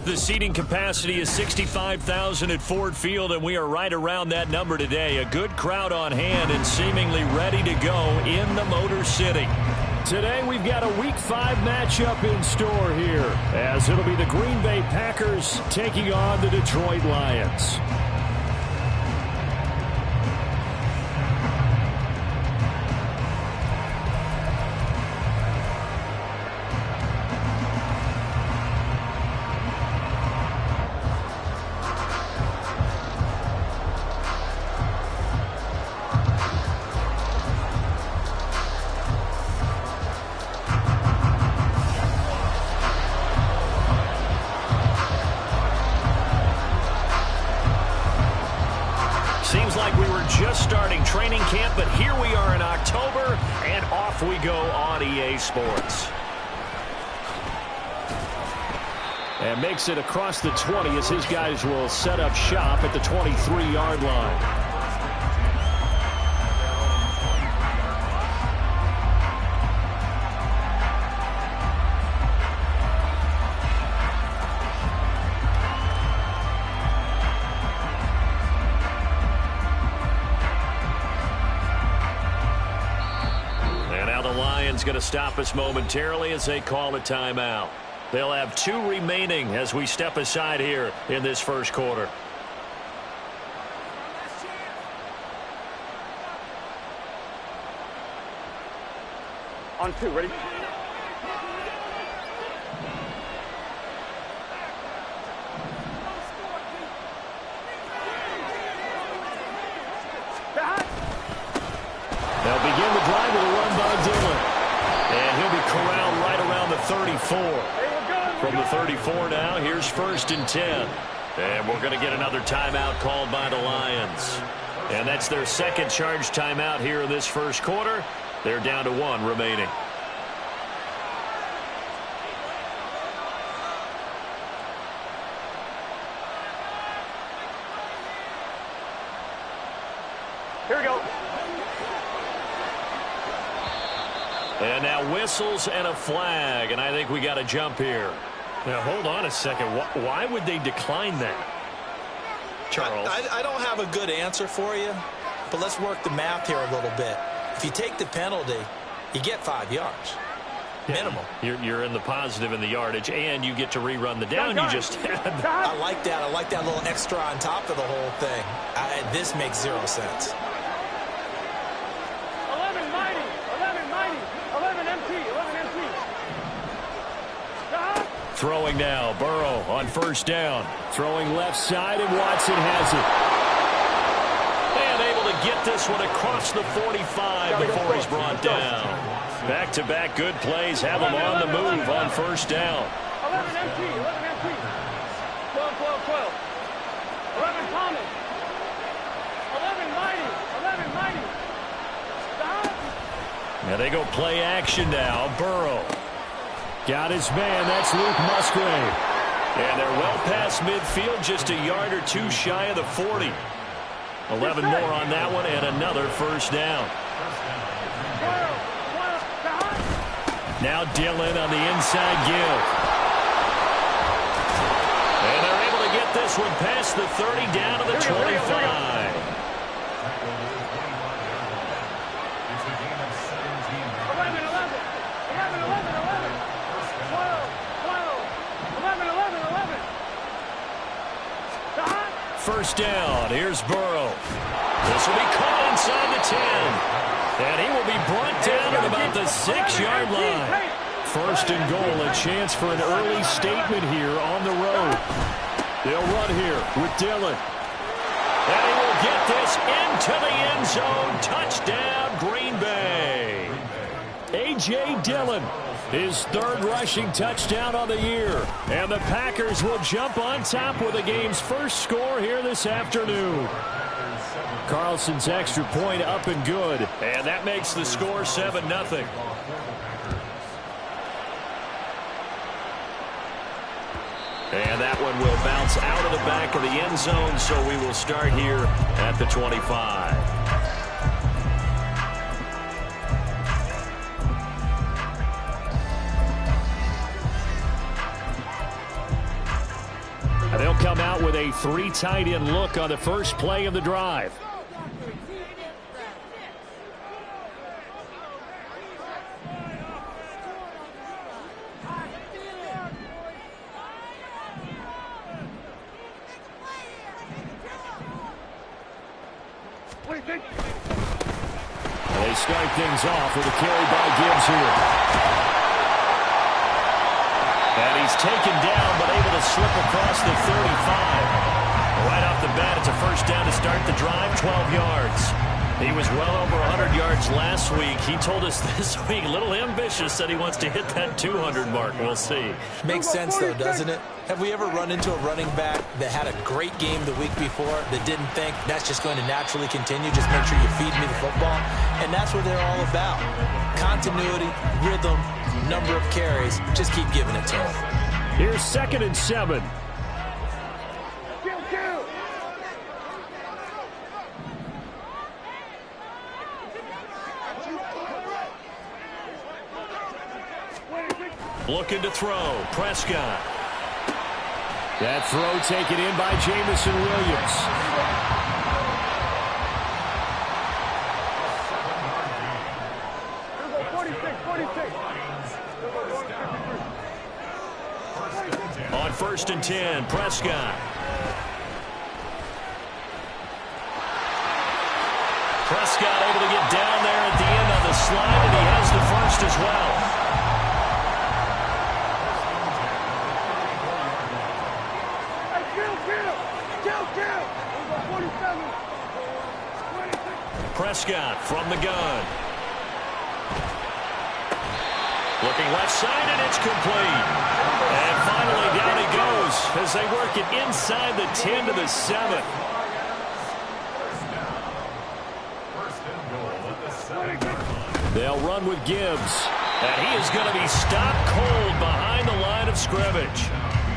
The seating capacity is 65,000 at Ford Field, and we are right around that number today. A good crowd on hand and seemingly ready to go in the Motor City. Today we've got a Week 5 matchup in store here, as it'll be the Green Bay Packers taking on the Detroit Lions. Seems like we were just starting training camp, but here we are in October, and off we go on EA Sports. And makes it across the 20 as his guys will set up shop at the 23-yard line. Going to stop us momentarily as they call a timeout. They'll have 2 remaining as we step aside here in this first quarter. On 2, ready? They'll begin the drive with a run by Dillon. And he'll be corralled right around the 34. From the 34 now, here's 1st and 10. And we're going to get another timeout called by the Lions. And that's their second charge timeout here in this first quarter. They're down to 1 remaining. Here we go. And now whistles and a flag, and I think we got to jump here. Now, hold on a second. Why would they decline that? Charles? I don't have a good answer for you, but let's work the math here a little bit. If you take the penalty, you get 5 yards. Minimum. You're in the positive in the yardage, and you get to rerun the down you just had. I like that. I like that little extra on top of the whole thing. This makes 0 sense. 11 mighty, 11 mighty, 11 MT, 11 MT. Throwing now, Burrow on 1st down. Throwing left side, and Watson has it. And able to get this one across the 45 before he's brought down. Back-to-back good plays have him on the move on 1st down. 11 MT, 11 MT. 12, 12, 12. 11 Thomas. 11 mighty, 11 mighty. Now they go play action now. Burrow. Got his man. That's Luke Musgrave. And they're well past midfield, just a yard or 2 shy of the 40. 11 more on that one, and another 1st down. Now Dillon on the inside give. And they're able to get this one past the 30 down to the 25. 1st down. Here's Burrow. This will be caught inside the 10. And he will be brought down at about the 6-yard line. 1st and goal, a chance for an early statement here on the road. They'll run here with Dillon. And he will get this into the end zone. Touchdown, Green Bay. A.J. Dillon, his 3rd rushing touchdown on the year. And the Packers will jump on top with the game's first score here this afternoon. Carlson's extra point up and good. And that makes the score 7-0. And that one will bounce out of the back of the end zone, so we will start here at the 25. come out with a 3 tight end look on the first play of the drive. They start things off with a carry by Gibbs here. And he's taken down, but able to slip across the 35. Right off the bat, it's a first down to start the drive, 12 yards. He was well over 100 yards last week. He told us this week, a little ambitious, said he wants to hit that 200 mark. We'll see. Makes sense, though, doesn't it? Have we ever run into a running back that had a great game the week before that didn't think that's just going to naturally continue? Just make sure you feed me the football. And that's what they're all about. Continuity, rhythm, number of carries. Just keep giving it to him. Here's 2nd and 7. Looking to throw. Prescott. That throw taken in by Jameson Williams. On 1st and 10, Prescott. Prescott able to get down there at the end on the slide, and he has the first as well. Prescott from the gun. Looking left side, and it's complete. And finally down he goes as they work it inside the 10 to the 7. They'll run with Gibbs. And he is going to be stopped cold behind the line of scrimmage.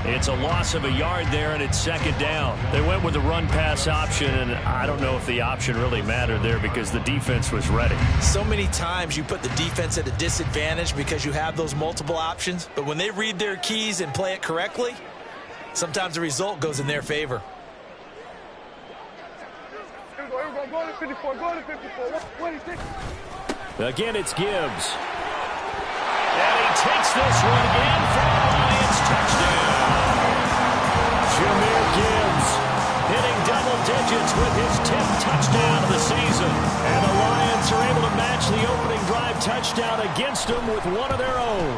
It's a loss of a yard there, and it's 2nd down. They went with the run-pass option, and I don't know if the option really mattered there because the defense was ready. So many times you put the defense at a disadvantage because you have those multiple options, but when they read their keys and play it correctly, sometimes the result goes in their favor. Again, it's Gibbs. And he takes this one again for a Lions touchdown. Jahmyr Gibbs hitting double digits with his 10th touchdown of the season. And the Lions are able to match the opening drive touchdown against them with one of their own.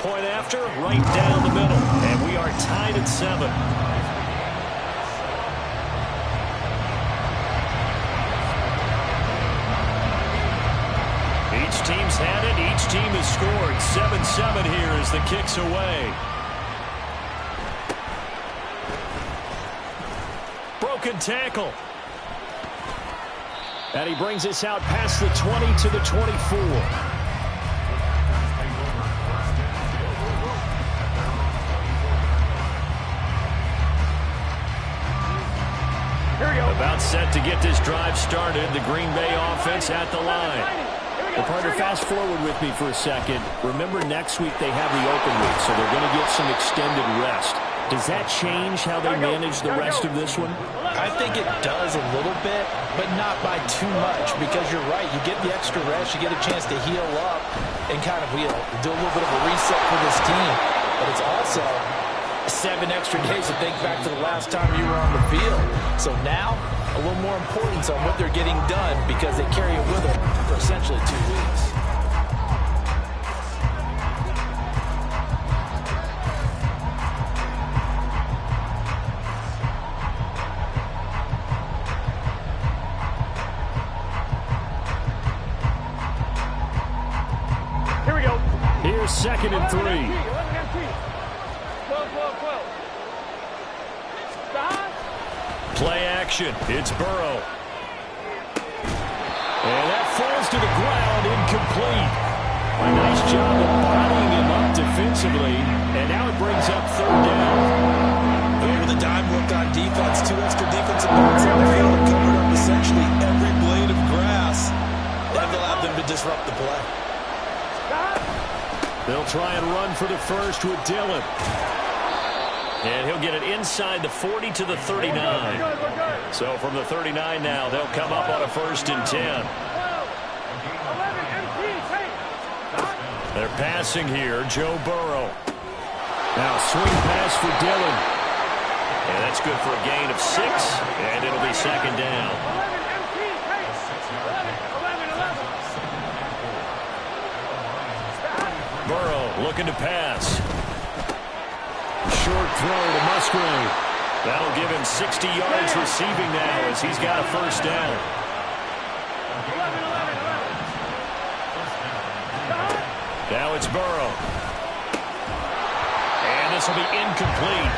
Point after, right down the middle. And we are tied at 7. Each team's had it. Each team has scored. 7-7 here as the kick's away. Broken tackle. And he brings us out past the 20 to the 24. About set to get this drive started. The Green Bay offense at the line. Well, partner, fast forward with me for a second. Remember, next week they have the open week, so they're going to get some extended rest. Does that change how they manage the rest of this one? I think it does a little bit, but not by too much, because you're right. You get the extra rest. You get a chance to heal up and kind of do a little bit of a reset for this team. But it's also 7 extra days to think back to the last time you were on the field. So now, a little more importance on what they're getting done because they carry it with them for essentially 2 weeks. Here we go. Here's 2nd and 3. 12. Play action. It's Burrow. And that falls to the ground, incomplete. A nice job of bodying him up defensively. And now it brings up 3rd down. With a dime look on defense, 2 extra defensive backs on the field have covered up essentially every blade of grass. And they'll have them to disrupt the play. They'll try and run for the first with Dillon. And he'll get it inside the 40 to the 39. So from the 39 now, they'll come up on a 1st and 10. They're passing here, Joe Burrow. Now swing pass for Dillon. And that's good for a gain of 6, and it'll be 2nd down. Burrow looking to pass. Short throw to Musgrave. That'll give him 60 yards receiving now as he's got a 1st down. Now it's Burrow. And this will be incomplete.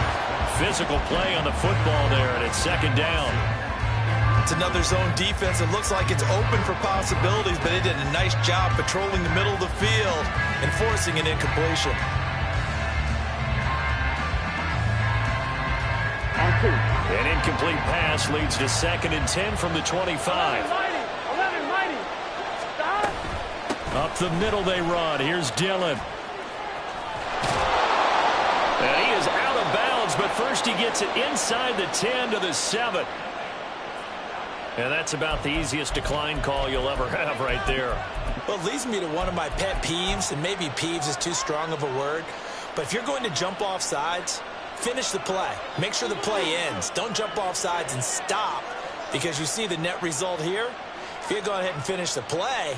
Physical play on the football there, and it's 2nd down. It's another zone defense. It looks like it's open for possibilities, but they did a nice job patrolling the middle of the field and forcing an incompletion. An incomplete pass leads to 2nd and 10 from the 25. Up the middle they run. Here's Dillon. And he is out of bounds, but first he gets it inside the 10 to the 7. And that's about the easiest decline call you'll ever have right there. Well, it leads me to one of my pet peeves, and maybe peeves is too strong of a word, but if you're going to jump off sides, finish the play. Make sure the play ends. Don't jump off sides and stop, because you see the net result here. If you go ahead and finish the play,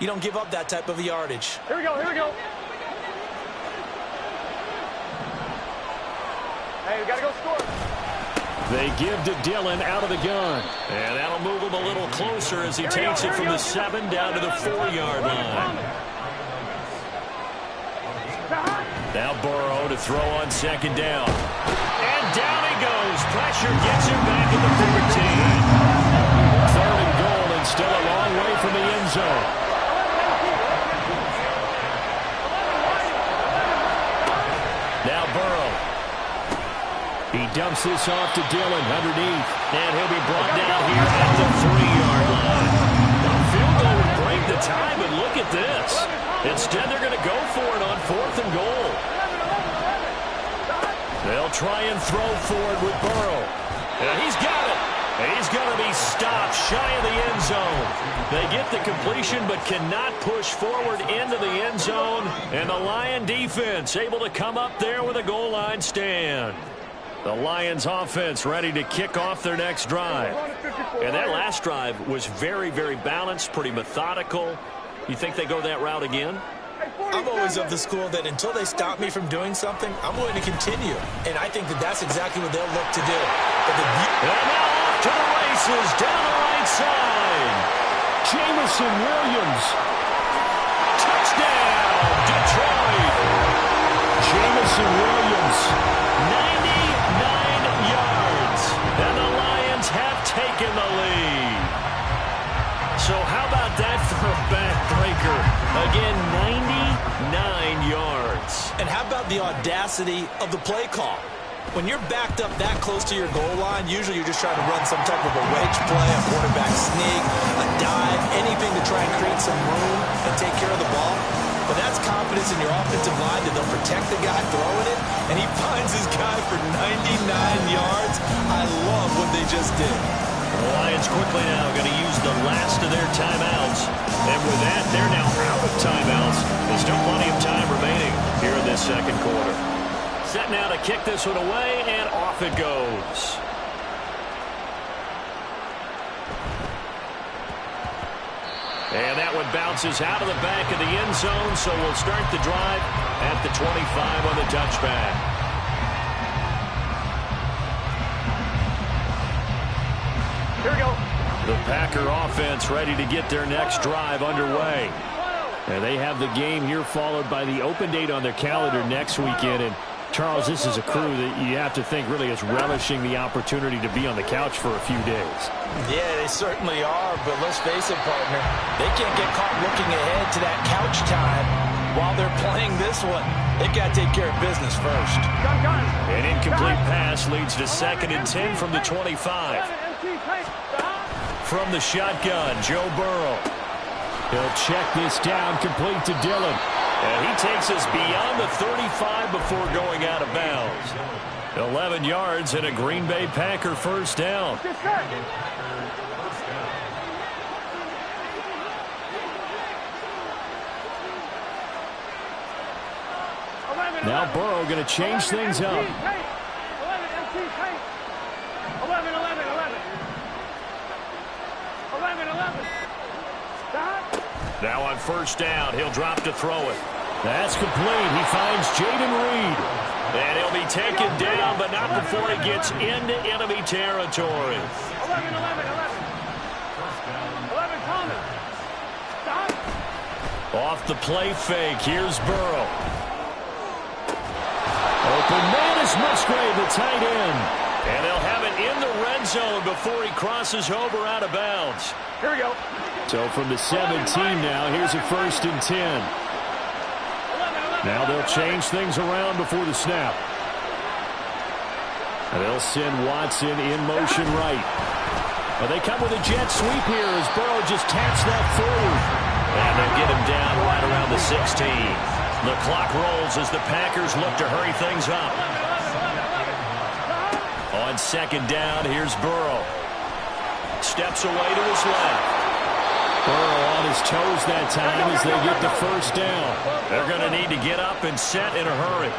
you don't give up that type of yardage. Here we go, here we go. Hey, we got to go score. They give to Dillon out of the gun. And that'll move him a little closer as he takes it from the 7 down to the 4-yard line. Now Burrow to throw on 2nd down. And down he goes. Pressure gets him back at the 14. 3rd and goal and still a long way from the end zone. Now Burrow. He dumps this off to Dillon underneath. And he'll be brought down here at the 3-yard line. A field goal would break the tie, but look at this. Instead, they're going to go for it on 4th and goal. They'll try and throw forward with Burrow. And he's got it. And he's going to be stopped shy of the end zone. They get the completion but cannot push forward into the end zone. And the Lion defense able to come up there with a goal line stand. The Lions offense ready to kick off their next drive. And that last drive was very, very balanced, pretty methodical. You think they go that route again? I'm always of the school that until they stop me from doing something, I'm going to continue. And I think that that's exactly what they'll look to do. And now off to the races down the right side. Jameson Williams. Touchdown, Detroit. Jameson Williams. 99 yards. And the Lions have taken the lead. So how about that for a backbreaker? Again, 99 yards. And how about the audacity of the play call? When you're backed up that close to your goal line, usually you're just trying to run some type of a wedge play, a quarterback sneak, a dive, anything to try and create some room and take care of the ball. But that's confidence in your offensive line that they'll protect the guy throwing it, and he finds his guy for 99 yards. I love what they just did. The Lions quickly now going to use the last of their timeouts. And with that, they're now out of timeouts. There's still plenty of time remaining here in this 2nd quarter. Set now to kick this one away, and off it goes. And that one bounces out of the back of the end zone, so we'll start the drive at the 25 on the touchback. Here we go. The Packer offense ready to get their next drive underway. And they have the game here followed by the open date on their calendar next weekend. And Charles, this is a crew that you have to think really is relishing the opportunity to be on the couch for a few days. Yeah, they certainly are, but let's face it, partner, they can't get caught looking ahead to that couch time while they're playing this one. They've got to take care of business first. An incomplete pass leads to 2nd and 10 from the 25. From the shotgun, Joe Burrow. He'll check this down, complete to Dillon. And he takes us beyond the 35 before going out of bounds. 11 yards and a Green Bay Packer first down. Now Burrow going to change things up. 11. Now on first down, he'll drop to throw it. That's complete. He finds Jaden Reed. And he'll be taken down, but not before he gets into enemy territory. 11. Thomas. Stop. Off the play fake, here's Burrow. Open man is Musgrave, the tight end. And they'll have it in the red zone before he crosses over out of bounds. Here we go. So from the 17 now, here's a 1st and 10. Now they'll change things around before the snap. And they'll send Watson in motion right. Well, they come with a jet sweep here as Burrow just taps that forward. And they'll get him down right around the 16. The clock rolls as the Packers look to hurry things up. On second down, here's Burrow. Steps away to his left. Burrow on his toes that time as they get the first down. They're going to need to get up and set in a hurry.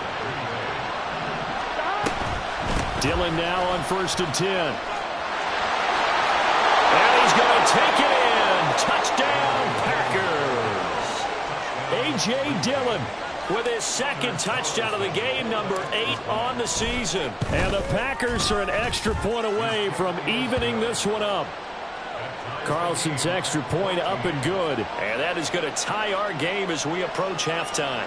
Dillon now on 1st and 10. And he's going to take it in. Touchdown, Packers. A.J. Dillon with his 2nd touchdown of the game, number 8 on the season. And the Packers are an extra point away from evening this one up. Carlson's extra point up and good. And that is going to tie our game as we approach halftime.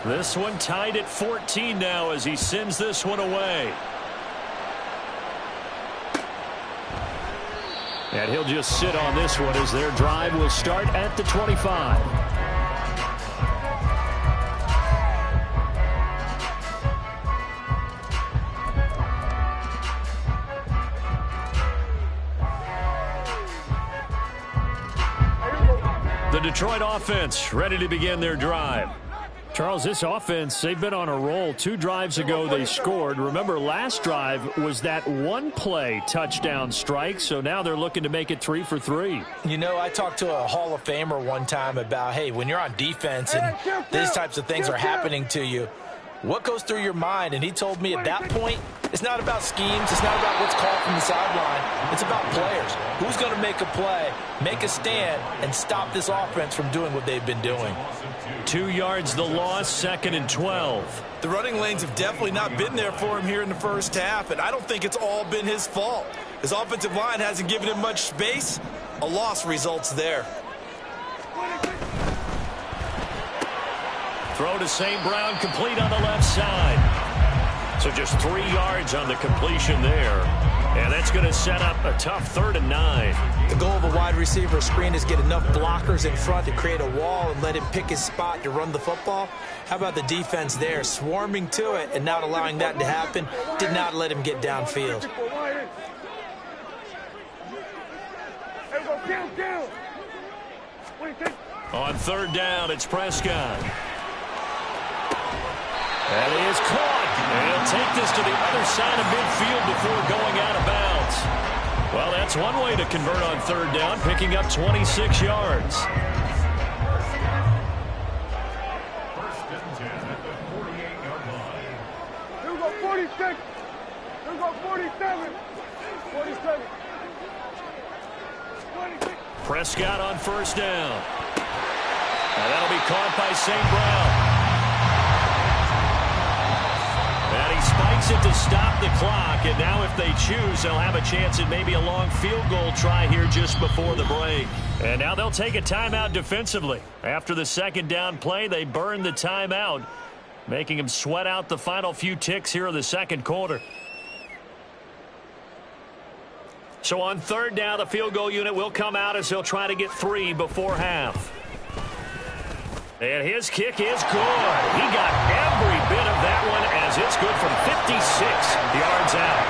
This one tied at 14 now as he sends this one away. And he'll just sit on this one as their drive will start at the 25. The Detroit offense ready to begin their drive. Charles, this offense, they've been on a roll. 2 drives ago they scored. Remember, last drive was that one-play touchdown strike, so now they're looking to make it 3 for 3. You know, I talked to a Hall of Famer one time about, hey, when you're on defense and these types of things are happening to you, what goes through your mind? And he told me at that point, it's not about schemes. It's not about what's called from the sideline. It's about players. Who's going to make a play, make a stand, and stop this offense from doing what they've been doing. 2 yards the loss, 2nd and 12. The running lanes have definitely not been there for him here in the first half, and I don't think it's all been his fault. His offensive line hasn't given him much space. A loss results there. Throw to St. Brown, complete on the left side. So just 3 yards on the completion there. And that's going to set up a tough 3rd and 9. The goal of a wide receiver screen is get enough blockers in front to create a wall and let him pick his spot to run the football. How about the defense there, swarming to it and not allowing that to happen? Did not let him get downfield. On 3rd down, it's Prescott. And he is caught. And he'll take this to the other side of midfield before going out of bounds. Well, that's one way to convert on 3rd down, picking up 26 yards. Here we go, 46. Here we go, 47. 47. 26. Prescott on 1st down. And that'll be caught by St. Brown. And he spikes it to stop the clock. And now if they choose, they'll have a chance at maybe a long field goal try here just before the break. And now they'll take a timeout defensively. After the 2nd down play, they burn the timeout, making them sweat out the final few ticks here in the 2nd quarter. So on 3rd down, the field goal unit will come out as they'll try to get 3 before half. And his kick is good. He got every bit of that one as it's good from 56 yards out.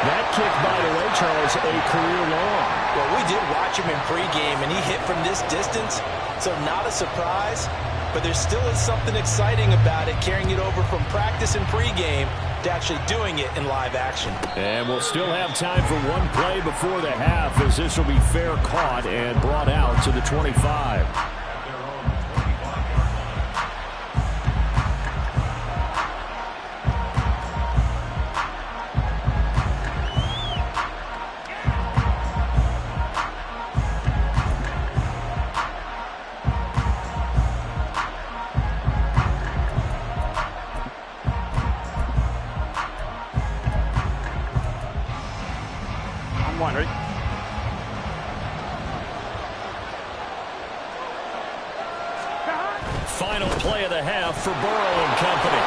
That kick, by the way, Charles, a career long. Well, we did watch him in pregame, and he hit from this distance, so not a surprise. But there still is something exciting about it, carrying it over from practice and pregame to actually doing it in live action. And we'll still have time for one play before the half, as this will be fair caught and brought out to the 25. Final play of the half for Burrow and company.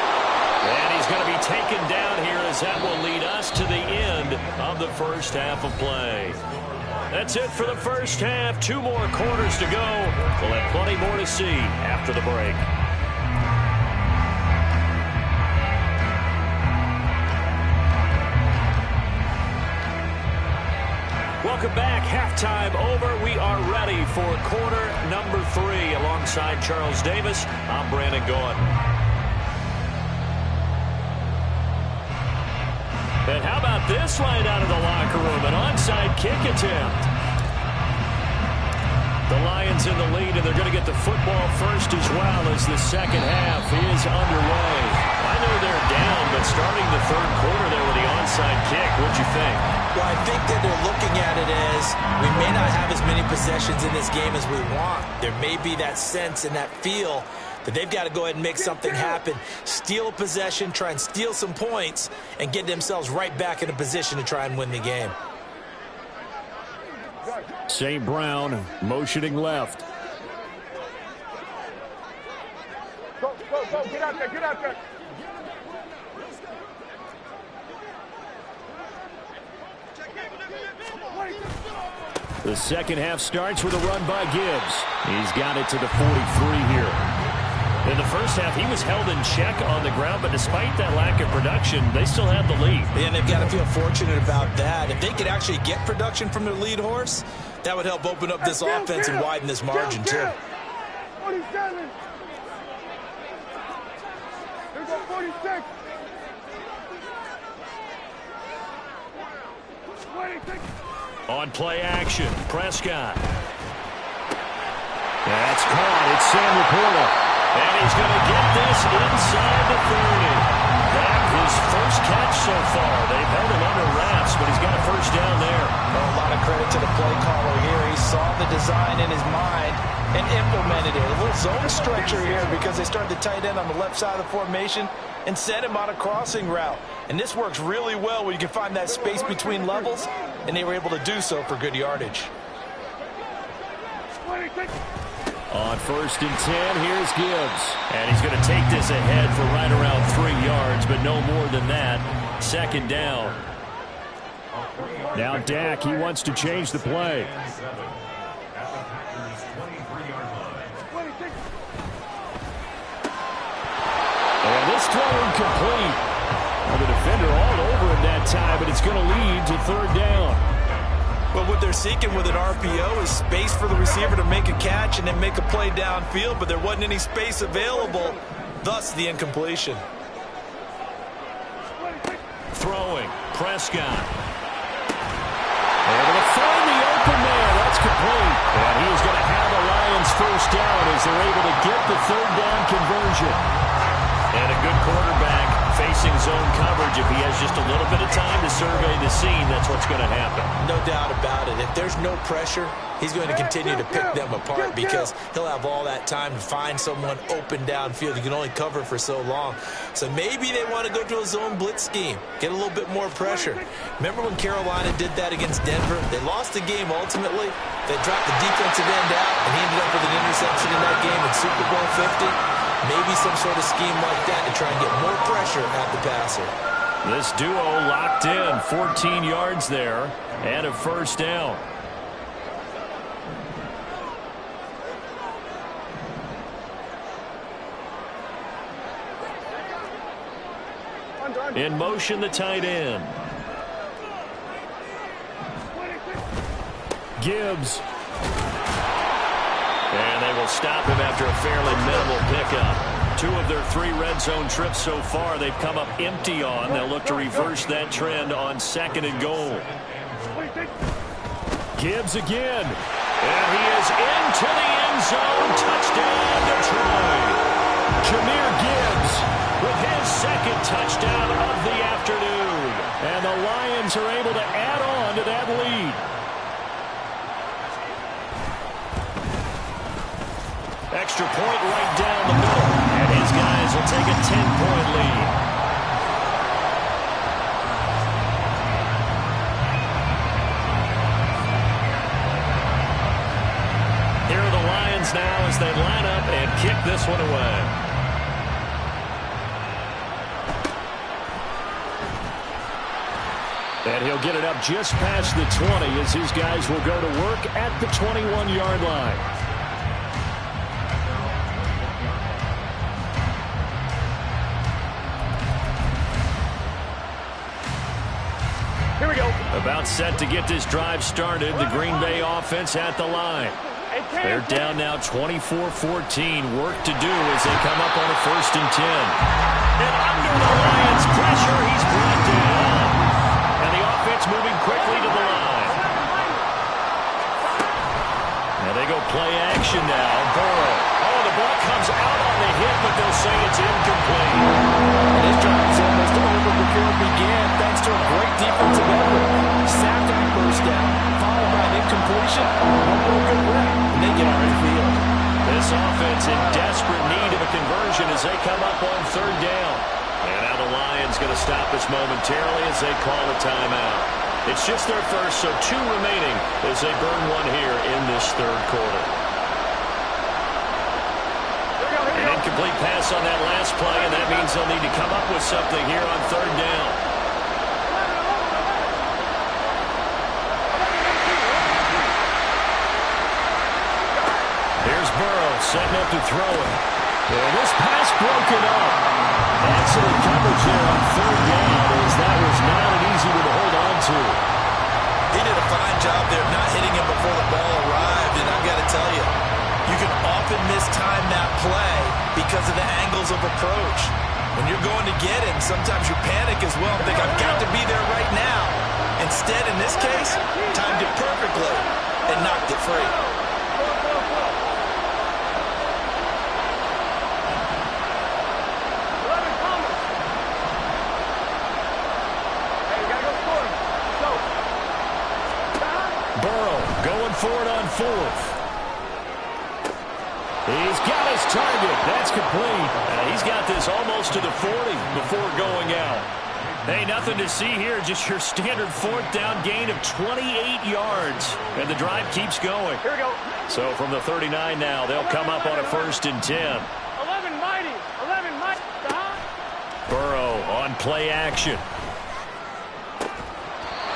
And he's going to be taken down here, as that will lead us to the end of the first half of play. That's it for the first half. 2 more quarters to go. We'll have plenty more to see after the break. Welcome back. Halftime over. We are ready for quarter number 3. Alongside Charles Davis, I'm Brandon Gaudin. And how about this line out of the locker room? An onside kick attempt. The Lions in the lead, and they're going to get the football first as well, as the second half is underway. I know they're down, but starting the third quarter there with the onside kick, what'd you think? Well, I think that they're looking at it as we may not have as many possessions in this game as we want. There may be that sense and that feel that they've got to go ahead and make something happen, steal a possession, try and steal some points, and get themselves right back in a position to try and win the game. St. Brown motioning left. Go, get out there, get out there. The second half starts with a run by Gibbs. He's got it to the 43 here. In the first half, he was held in check on the ground, but despite that lack of production, they still have the lead. And they've got to feel fortunate about that. If they could actually get production from their lead horse, that would help open up this offense and widen this margin, too. 47. Here's go 46. 26. On play action, Prescott. That's caught. It's Sam Laporta. And he's going to get this inside the 30. That his first catch so far. They've held him under wraps, but he's got a first down there. Well, a lot of credit to the play caller here. He saw the design in his mind and implemented it. A little zone stretcher here because they started the tight end on the left side of the formation and sent him on a crossing route. And this works really well when you can find that space between levels, and they were able to do so for good yardage. 26. On 1st and 10, here's Gibbs. And he's going to take this ahead for right around 3 yards, but no more than that. Second down. Now Dak, he wants to change the play. And this throw incomplete. Well, the defender all over him that time, but it's going to lead to 3rd down. But what they're seeking with an RPO is space for the receiver to make a catch and then make a play downfield, but there wasn't any space available, thus the incompletion. Throwing, Prescott. Able to find the open man. That's complete. And he is going to have the Lions first down as they're able to get the 3rd down conversion. And a good quarterback facing zone coverage. If he has just a little bit of time to survey the scene, that's what's going to happen. No doubt about it. If there's no pressure, he's going to continue to pick them apart because he'll have all that time to find someone open downfield. He can only cover for so long. So maybe they want to go to a zone blitz scheme, get a little bit more pressure. Remember when Carolina did that against Denver? They lost the game ultimately. They dropped the defensive end out, and he ended up with an interception in that game in Super Bowl 50. Maybe some sort of scheme like that to try and get more pressure at the passer. This duo locked in, 14 yards there, and a first down. In motion, the tight end. Gibbs. And they will stop him after a fairly minimal pickup. 2 of their 3 red zone trips so far they've come up empty on. They'll look to reverse that trend on 2nd and goal. Gibbs again. And he is into the end zone. Touchdown, Detroit. Jahmyr Gibbs with his 2nd touchdown of the afternoon. And the Lions are able to add on to that lead. Extra point right down the middle. And his guys will take a 10-point lead. Here are the Lions now as they line up and kick this one away. And he'll get it up just past the 20 as his guys will go to work at the 21-yard line. Here we go. About set to get this drive started. The Green Bay offense at the line. They're down now 24-14. Work to do as they come up on a 1st and 10. And under the Lions' pressure, he's brought down. And the offense moving quickly to the line. Now they go play action now. Burrow. Oh, the ball comes out on the hit, but they'll say it's incomplete. And his drive is almost over before it began, thanks to a great defensive effort. Sacked on 1st down, followed by an incompletion. One more good rep, and they get on the field. This offense in desperate need of a conversion as they come up on 3rd down. And now the Lions going to stop this momentarily as they call a timeout. It's just their first, so 2 remaining as they burn one here in this 3rd quarter. An incomplete pass on that last play, and that means they'll need to come up with something here on 3rd down. Here's Burrow setting up to throw it. And this pass broken up. Excellent coverage there on 3rd down as that was not an easy one to hold on to. He did a fine job there not hitting him before the ball arrived, and I've got to tell you, you can often mistime that play because of the angles of approach. When you're going to get him, sometimes you panic as well and think, I've got to be there right now. Instead, in this case, timed it perfectly and knocked it free. Burrow going for it on 4th. He's got his target. That's complete. He's got this almost to the 40 before going out. Hey, nothing to see here. Just your standard 4th down gain of 28 yards. And the drive keeps going. Here we go. So from the 39 now, they'll come up on a 1st and 10. 11 mighty. 11 mighty. Burrow on play action.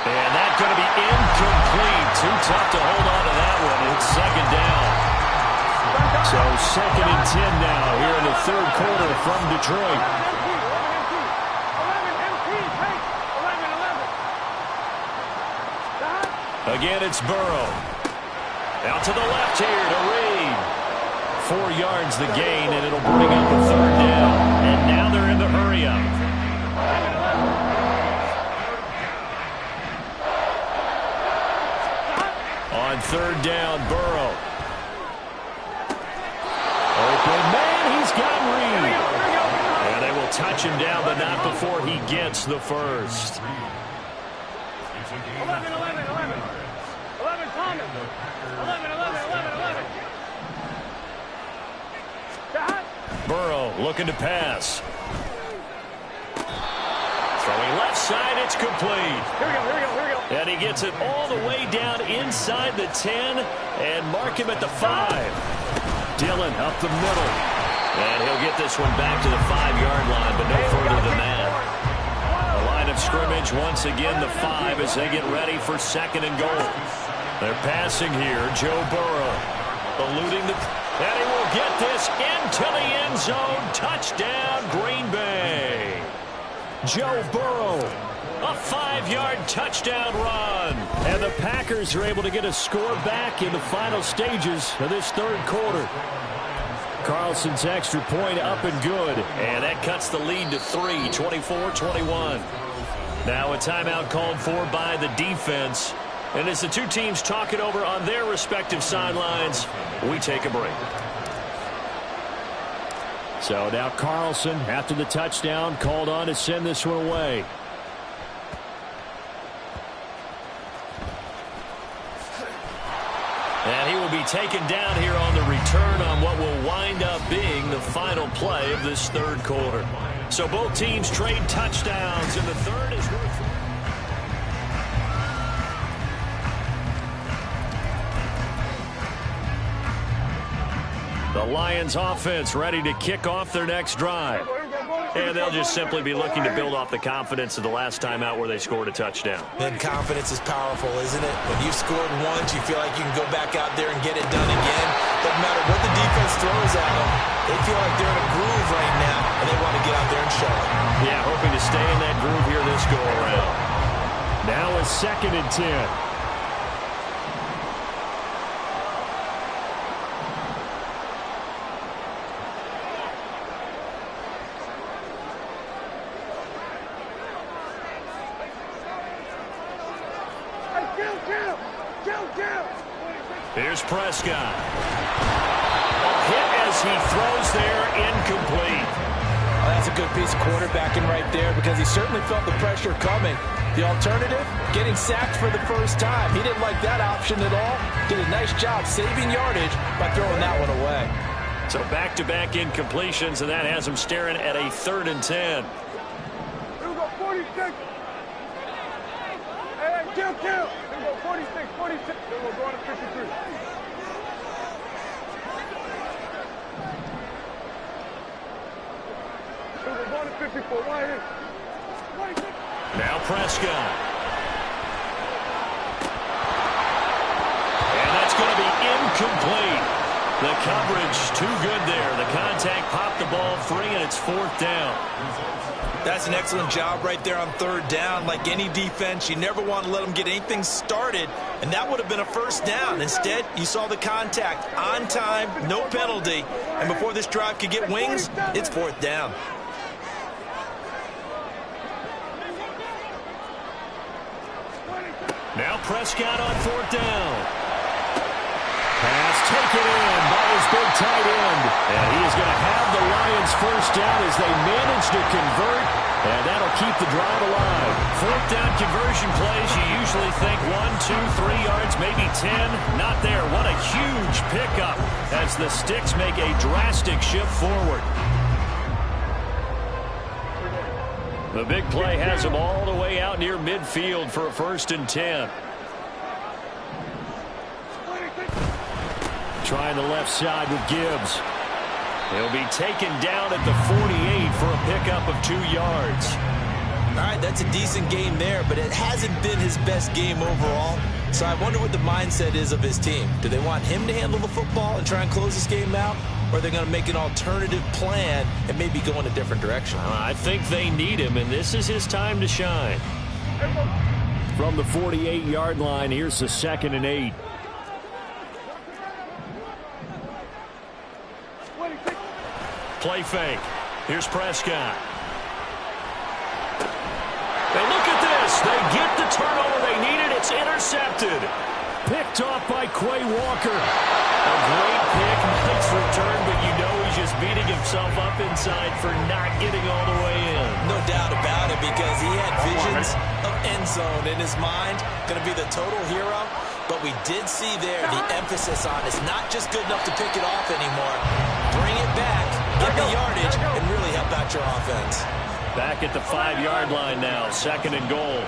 And that's going to be incomplete. Too tough to hold on to that one. It's 2nd down. So 2nd and 10 now here in the 3rd quarter from Detroit. 11 Again, it's Burrow. Out to the left here to Reed. 4 yards the gain, and it'll bring up a 3rd down. And now they're in the hurry up. On 3rd down, Burrow. Open man, he's got Reed. And they will touch him down, but not before he gets the 1st. 11 Thomas. 11. Burrow looking to pass. Throwing left side, it's complete. Here we go. And he gets it all the way down inside the 10 and mark him at the 5. Dillon up the middle. And he'll get this one back to the 5-yard line, but no further than that. The line of scrimmage once again the 5 as they get ready for 2nd and goal. They're passing here. Joe Burrow eluding the... And he will get this into the end zone. Touchdown, Green Bay. Joe Burrow A 5-yard touchdown run. And the Packers are able to get a score back in the final stages of this third quarter. Carlson's extra point up and good. And that cuts the lead to 3, 24-21. Now a timeout called for by the defense. And as the two teams talk it over on their respective sidelines, we take a break. So now Carlson, after the touchdown, called on to send this one away. And he will be taken down here on the return on what will wind up being the final play of this third quarter. So both teams trade touchdowns, and the third is worth. The Lions offense ready to kick off their next drive. And they'll just simply be looking to build off the confidence of the last time out where they scored a touchdown. And confidence is powerful, isn't it? When you've scored once, you feel like you can go back out there and get it done again. Doesn't matter what the defense throws at them. They feel like they're in a groove right now, and they want to get out there and show it. Yeah, hoping to stay in that groove here this go-around. Now a 2nd and 10. Here's Prescott. A hit as he throws there, incomplete. Well, that's a good piece of quarterbacking right there because he certainly felt the pressure coming. The alternative, getting sacked for the first time. He didn't like that option at all. Did a nice job saving yardage by throwing that one away. So back-to-back incompletions, and that has him staring at a 3rd and 10. Here we go, 46. Hey, kill. Here we go, 46, 46. Here we go, going to 53. Here we go, going to 54. Right here. 46. Now Prescott. And that's going to be incomplete. The coverage too good there. The contact popped the ball free, and it's 4th down. That's an excellent job right there on 3rd down. Like any defense, you never want to let them get anything started, and that would have been a 1st down. Instead, you saw the contact on time, no penalty, and before this drive could get wings, it's 4th down. Now Prescott on 4th down. Pass taken in by his big tight end. And he is going to have the Lions 1st down as they manage to convert. And that'll keep the drive alive. 4th down conversion plays, you usually think 1, 2, 3 yards, maybe 10. Not there. What a huge pickup as the Sticks make a drastic shift forward. The big play has them all the way out near midfield for a 1st and 10. Trying the left side with Gibbs. He'll be taken down at the 48 for a pickup of 2 yards. All right, that's a decent game there, but it hasn't been his best game overall. So I wonder what the mindset is of his team. Do they want him to handle the football and try and close this game out? Or are they going to make an alternative plan and maybe go in a different direction? I think they need him, and this is his time to shine. From the 48-yard line, here's the 2nd and 8. Play fake. Here's Prescott. And look at this. They get the turnover they needed. It's intercepted. Picked off by Quay Walker. A great pick. Nice return, but you know he's just beating himself up inside for not getting all the way in. No doubt about it, because he had visions of end zone in his mind. Going to be the total hero. But we did see there the emphasis on it's not just good enough to pick it off anymore. Bring it back, get the yardage, and really help out your offense. Back at the 5-yard line now, 2nd and goal.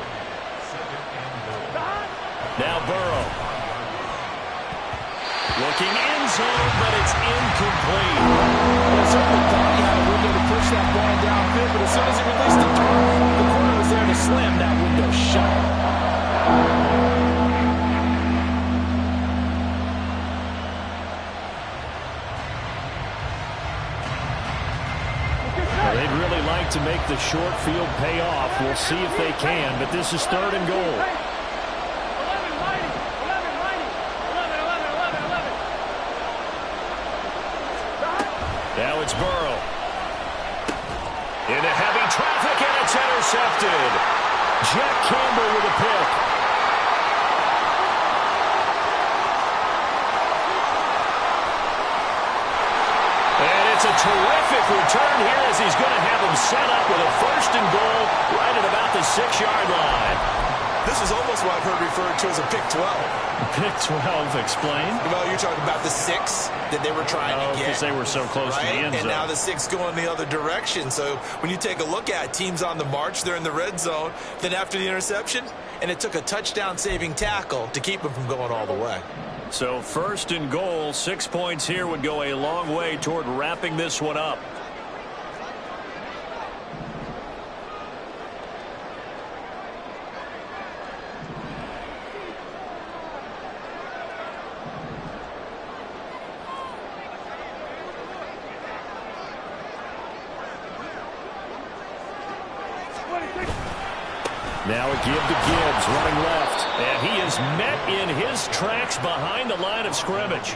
Now Burrow. Looking end zone, but it's incomplete. Well, certainly thought he had a window to push that ball downfield, but as soon as he released the corner was there to slam that window shut. They'd really like to make the short field pay off. We'll see if they can, but this is 3rd and goal. Now it's Burrow. Into heavy traffic, and it's intercepted. Jack Campbell with a pick. And it's a terrific return here as he's going to have him set up with a 1st and goal right at about the 6-yard line. This is almost what I've heard referred to as a pick 12. Pick 12, explain. Well, you're talking about the 6 that they were trying to get. Because they were so close to the end zone. And now the 6 going the other direction. So when you take a look at teams on the march, they're in the red zone. Then after the interception, and it took a touchdown-saving tackle to keep them from going all the way. So 1st and goal, 6 points here would go a long way toward wrapping this one up. Now a give to Gibbs, running left. And he is met in his tracks behind the line of scrimmage.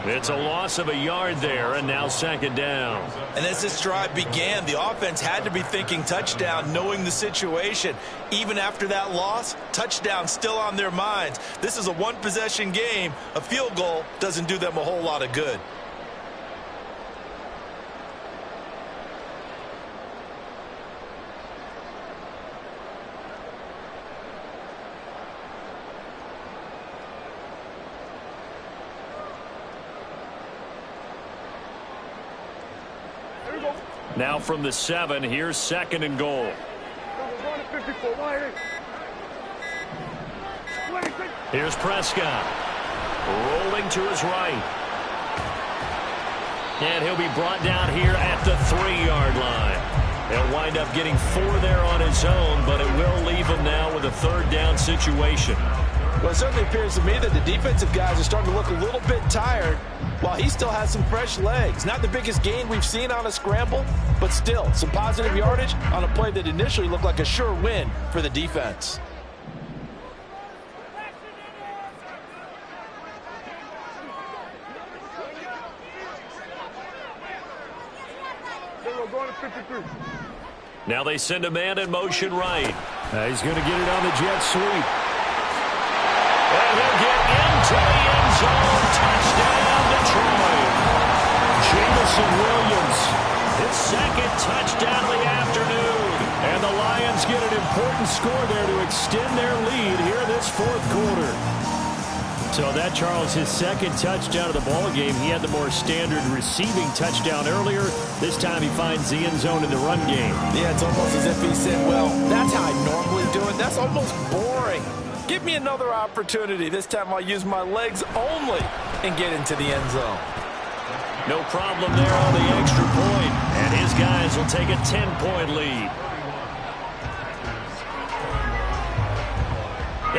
It's a loss of a yard there, and now 2nd down. And as this drive began, the offense had to be thinking touchdown, knowing the situation. Even after that loss, touchdown still on their minds. This is a one-possession game. A field goal doesn't do them a whole lot of good. Now from the 7, here's 2nd and goal. Here's Prescott. Rolling to his right. And he'll be brought down here at the 3-yard line. He'll wind up getting 4 there on his own, but it will leave him now with a 3rd down situation. Well, it certainly appears to me that the defensive guys are starting to look a little bit tired while he still has some fresh legs. Not the biggest gain we've seen on a scramble, but still some positive yardage on a play that initially looked like a sure win for the defense. Now they send a man in motion right. He's going to get it on the jet sweep. And he'll get into the end zone. Touchdown, Detroit. Jameson Williams, his 2nd touchdown of the afternoon. And the Lions get an important score there to extend their lead here in this 4th quarter. So that, Charles, his 2nd touchdown of the ball game. He had the more standard receiving touchdown earlier. This time he finds the end zone in the run game. Yeah, it's almost as if he said, well, that's how I normally do it. That's almost boring. Give me another opportunity. This time I'll use my legs only and get into the end zone. No problem there on the extra point. And his guys will take a 10-point lead.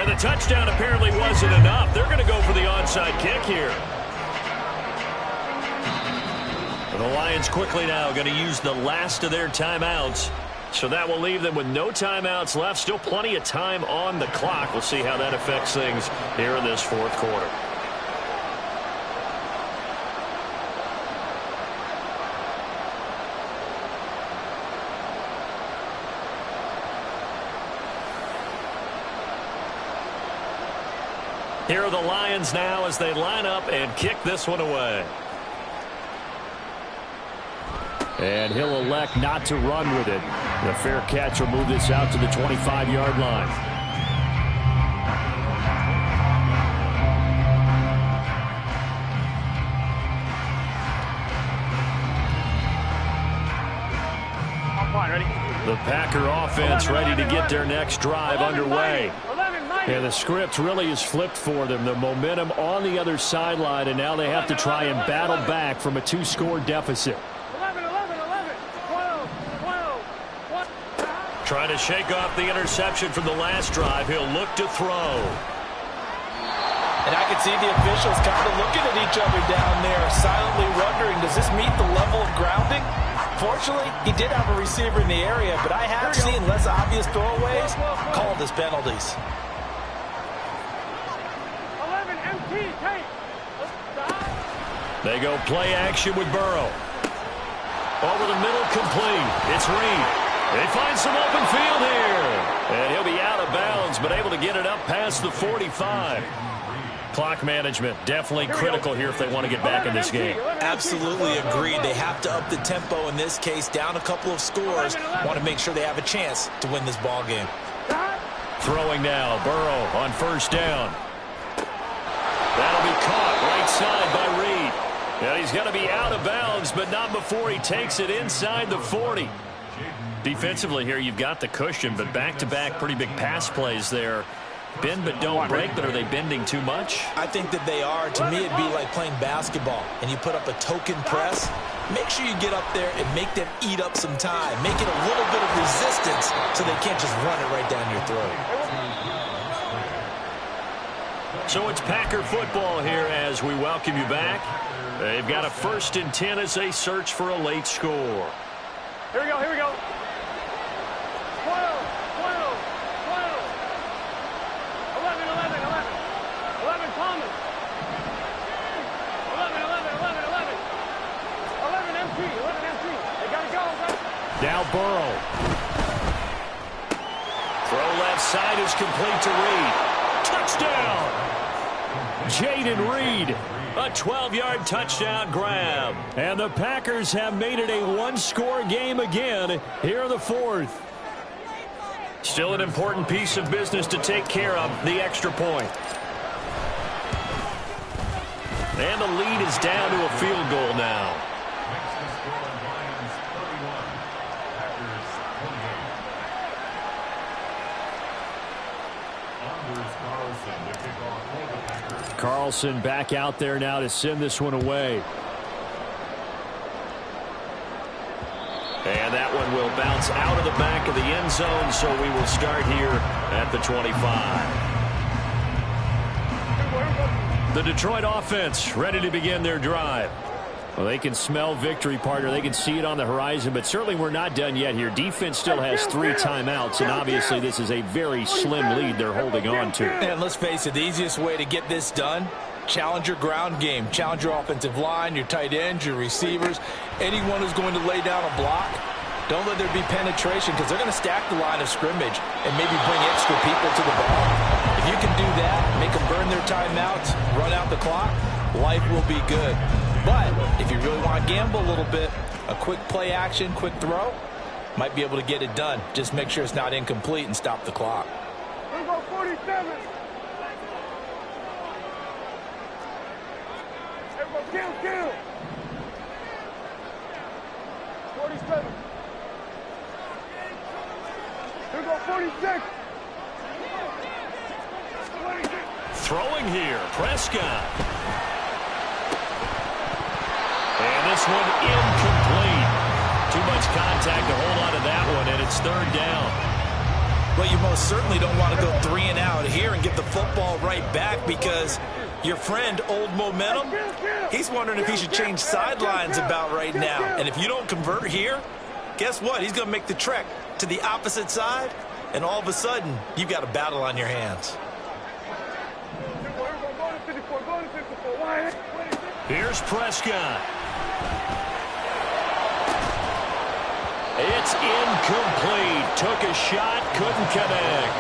And the touchdown apparently wasn't enough. They're going to go for the onside kick here. And the Lions quickly now going to use the last of their timeouts. So that will leave them with no timeouts left. Still plenty of time on the clock. We'll see how that affects things here in this 4th quarter. Here are the Lions now as they line up and kick this one away. And he'll elect not to run with it. The fair catch will move this out to the 25-yard line. The Packer offense ready to get their next drive underway. And the script really is flipped for them. The momentum on the other sideline, and now they have to try and battle back from a 2-score deficit. Trying to shake off the interception from the last drive. He'll look to throw. And I can see the officials kind of looking at each other down there, silently wondering, does this meet the level of grounding? Unfortunately, he did have a receiver in the area, but I have seen less obvious throwaways called as penalties. 11 MT, take. They go play action with Burrow. Over the middle, complete. It's Reed. They find some open field here. And he'll be out of bounds, but able to get it up past the 45. Clock management definitely critical here if they want to get back in this game. Absolutely agreed. They have to up the tempo in this case, down a couple of scores. Want to make sure they have a chance to win this ball game. Throwing now, Burrow on first down. That'll be caught right side by Reed. And he's going to be out of bounds, but not before he takes it inside the 40. Defensively here, you've got the cushion, but back-to-back pretty big pass plays there. Bend but don't break, but are they bending too much? I think that they are. To me, it'd be like playing basketball, and you put up a token press. Make sure you get up there and make them eat up some time. Make it a little bit of resistance so they can't just run it right down your throat. So it's Packer football here as we welcome you back. They've got a 1st and 10 as they search for a late score. Here we go, here we go. 12, 12, 12. 11, 11, 11. 11, Thomas. 11, 11, 11, 11. 11, MT, 11, MT. They got to go, guys. Now Burrow. Throw left side is complete to Reed. Touchdown! Jayden Reed. A 12-yard touchdown grab. And the Packers have made it a one-score game again here in the 4th. Still an important piece of business to take care of, the extra point. And the lead is down to a field goal now. Carlson back out there now to send this one away. And that one will bounce out of the back of the end zone, so we will start here at the 25. The Detroit offense ready to begin their drive. Well, they can smell victory, partner. They can see it on the horizon, but certainly we're not done yet here. Defense still has 3 timeouts, and obviously this is a very slim lead they're holding on to. And let's face it, the easiest way to get this done, challenge your ground game. Challenge your offensive line, your tight ends, your receivers, anyone who's going to lay down a block. Don't let there be penetration because they're going to stack the line of scrimmage and maybe bring extra people to the ball. If you can do that, make them burn their timeouts, run out the clock, life will be good. But if you really want to gamble a little bit, a quick play action, quick throw, might be able to get it done. Just make sure it's not incomplete and stop the clock. Here we go, 47. Here we go, kill. 47. Here we go, 46. 26. Throwing here, Prescott. And this one incomplete. Too much contact to hold on to that one, and it's 3rd down. Well, you most certainly don't want to go 3 and out here and get the football right back because your friend, Old Momentum, he's wondering if he should change sidelines about right now. And if you don't convert here, guess what? He's going to make the trek to the opposite side, and all of a sudden, you've got a battle on your hands. Here's Prescott. It's incomplete. Took a shot, couldn't connect.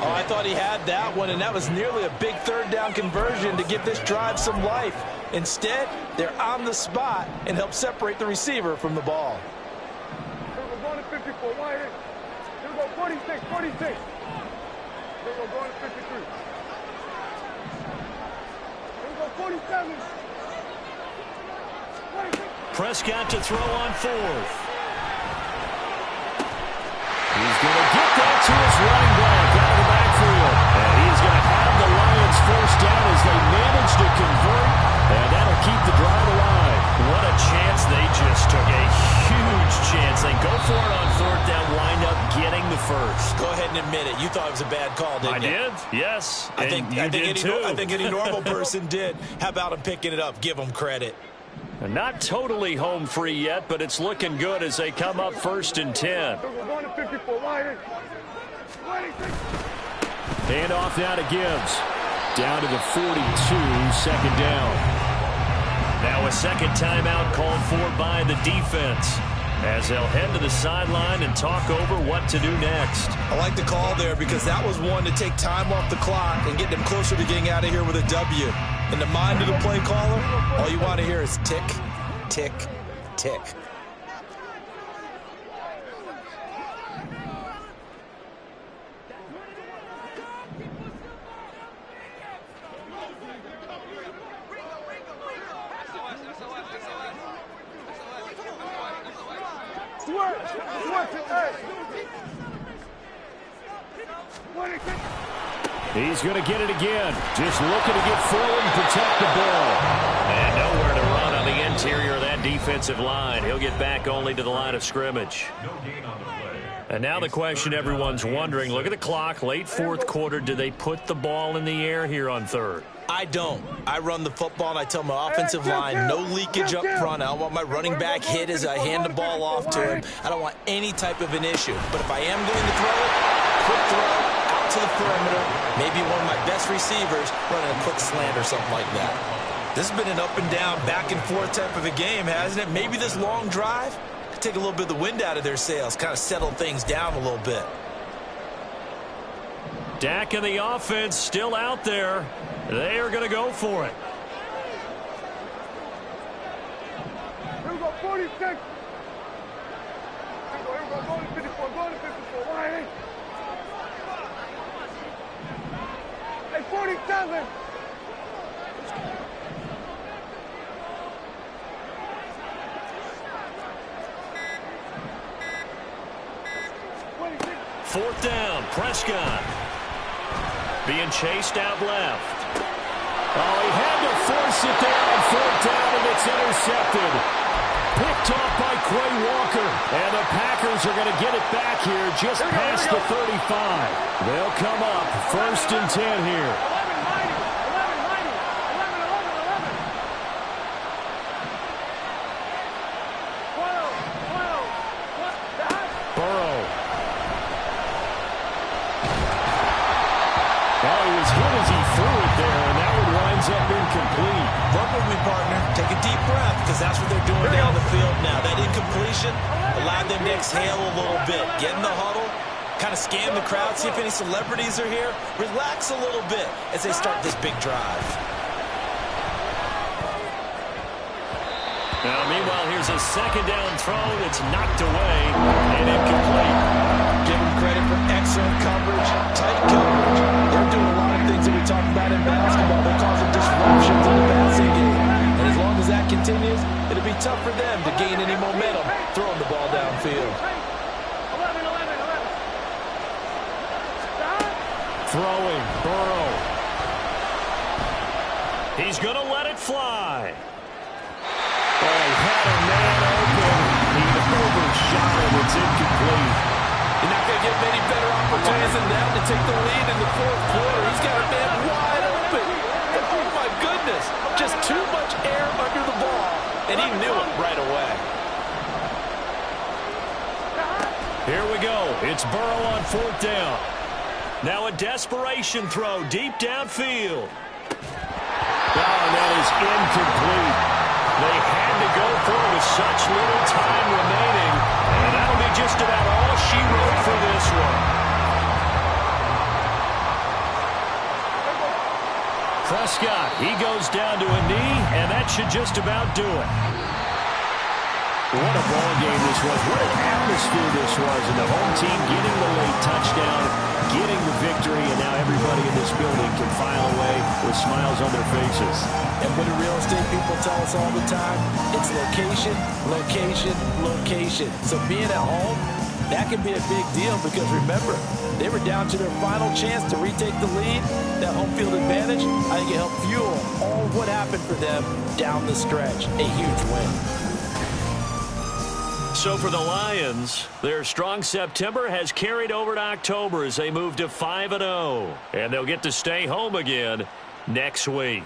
Oh, I thought he had that one, and that was nearly a big 3rd down conversion to give this drive some life. Instead, they're on the spot and help separate the receiver from the ball. Here we go, going to 54. Why here? Here we go, 46, 46. Here we go, going to 53. Here we go, 47. 46. Prescott to throw on 4th. He's going to get that to his running back out of the backfield. And he's going to have the Lions 1st down as they manage to convert. And that'll keep the drive alive. What a chance they just took. A huge chance. They go for it on 4th down, wind up getting the 1st. Go ahead and admit it. You thought it was a bad call, didn't you? I did, yes. I think any normal person did. How about him picking it up? Give him credit. Not totally home free yet, but it's looking good as they come up 1st and 10. Hand off now to Gibbs. Down to the 42, 2nd down. Now a second timeout called for by the defense, as they'll head to the sideline and talk over what to do next. I like the call there because that was one to take time off the clock and get them closer to getting out of here with a W. In the mind of the play caller, all you want to hear is tick, tick, tick. He's going to get it again. Just looking to get forward and protect the ball. And nowhere to run on the interior of that defensive line. He'll get back only to the line of scrimmage. And now the question everyone's wondering, look at the clock, late 4th quarter. Do they put the ball in the air here on 3rd? I don't. I run the football, and I tell my offensive line, no leakage up front. I don't want my running back hit as I hand the ball off to him. I don't want any type of an issue. But if I am going to throw it, quick throw, out to the perimeter, maybe one of my best receivers running a quick slant or something like that. This has been an up and down, back and forth type of a game, hasn't it? Maybe this long drive could take a little bit of the wind out of their sails, kind of settle things down a little bit. Dak and the offense still out there. They are going to go for it. Here we go, 46. Here we go, go to 54, go to 54. Why? Hey, 47. Fourth down, Prescott. Being chased out left. Oh, he had to force it there on 4th down, and it's intercepted. Picked off by Quay Walker. And the Packers are going to get it back here just past the 35. They'll come up 1st and 10 here. 11, Burrow. Oh, he was hit as he threw it there, and that one winds up incomplete. Run with me, partner. Take a deep breath, because that's what they're doing down the field now. That incompletion allowed them to exhale a little bit. Get in the huddle, kind of scan the crowd, see if any celebrities are here. Relax a little bit as they start this big drive. Now, meanwhile, here's a 2nd down throw that's knocked away and incomplete. Give them credit for excellent coverage, tight coverage. They're doing a lot of things that we talk about in basketball. They're causing disruptions in the passing game. And as long as that continues, it'll be tough for them to gain any momentum throwing the ball downfield. 11. Throwing, Burrow. He's going to let it fly. Oh, he had a man open. He overshot it. It's incomplete. You're not going to get many better opportunities than that to take the lead in the 4th quarter. He's got a man wide open. Oh, my goodness. Just too much air under the ball, and he knew it right away. Here we go. It's Burrow on 4th down. Now a desperation throw deep downfield. Oh, that is incomplete. They had to go for it with such little time remaining, and that'll be just about all she wrote for this one. Prescott, he goes down to a knee, and that should just about do it. What a ball game this was. What an atmosphere this was. And the home team getting the late touchdown, getting the victory, and now everybody in this building can file away with smiles on their faces. And what do real estate people tell us all the time? It's location, location, location. So being at home, that can be a big deal because remember, they were down to their final chance to retake the lead. That home field advantage, I think it helped fuel all of what happened for them down the stretch. A huge win. So for the Lions, their strong September has carried over to October as they move to 5-0. And they'll get to stay home again next week.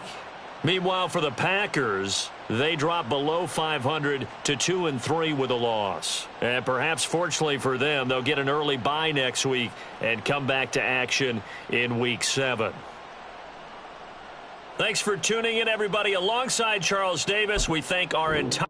Meanwhile, for the Packers, they drop below 500 to 2-3 with a loss. And perhaps fortunately for them, they'll get an early bye next week and come back to action in Week 7. Thanks for tuning in, everybody. Alongside Charles Davis, we thank our entire